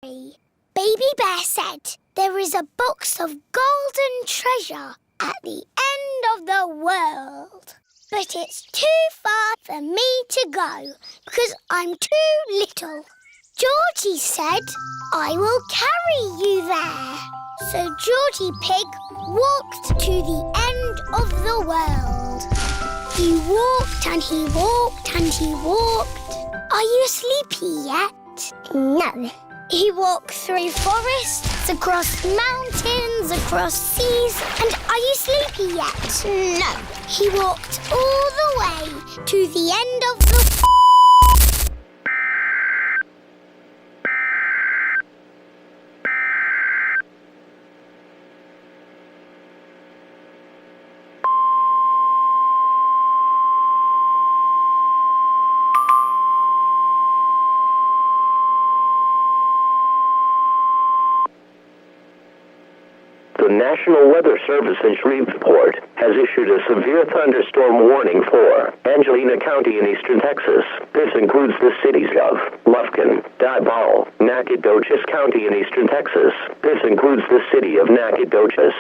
Baby Bear said there is a box of golden treasure at the end of the world. But it's too far for me to go because I'm too little. Georgie said I will carry you there. So Georgie Pig walked to the end of the world. He walked and he walked and he walked. Are you sleepy yet? No. He walked through forests, across mountains, across seas, and are you sleepy yet? No. He walked all the way to the end of the... The National Weather Service in Shreveport has issued a severe thunderstorm warning for Angelina County in eastern Texas. This includes the cities of Lufkin, Diboll, Nacogdoches County in eastern Texas. This includes the city of Nacogdoches,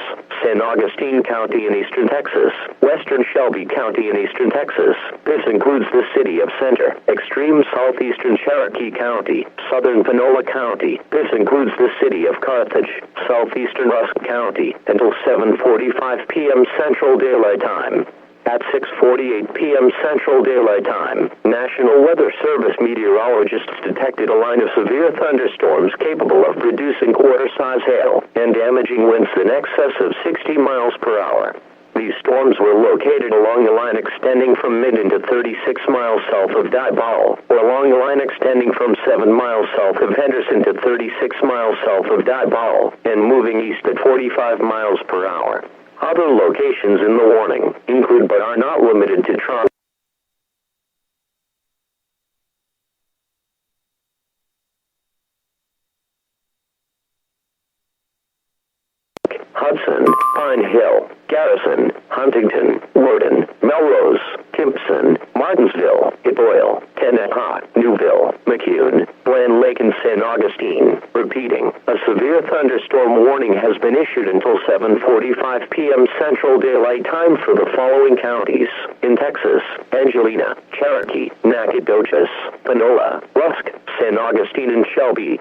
San Augustine County in eastern Texas, western Shelby County in eastern Texas. This includes the city of Center, extreme southeastern Cherokee County, southern Panola County. This includes the city of Carthage, southeastern Rusk County, until 7:45 p.m. Central Daylight Time. At 6:48 p.m. Central Daylight Time, National Weather Service meteorologists detected a line of severe thunderstorms capable of producing quarter-size hail and damaging winds in excess of 60 miles per hour. These storms were located along a line extending from Minden to 36 miles south of Diboll, or along a line extending from 7 miles south of Henderson to 36 miles south of Diboll, and moving east at 45 miles per hour. Other locations in the warning include but are not limited to Toronto, Hudson, Pine Hill, Garrison, Huntington, Worden, Melrose, Timpson, Martinsville, Iboyle, Tenneha, Newville, McCune, Glen Lake, and San Augustine. Repeating, a severe thunderstorm warning has been issued until 7:45 p.m. Central Daylight Time for the following counties in Texas: Angelina, Cherokee, Nacogdoches, Panola, Rusk, San Augustine, and Shelby.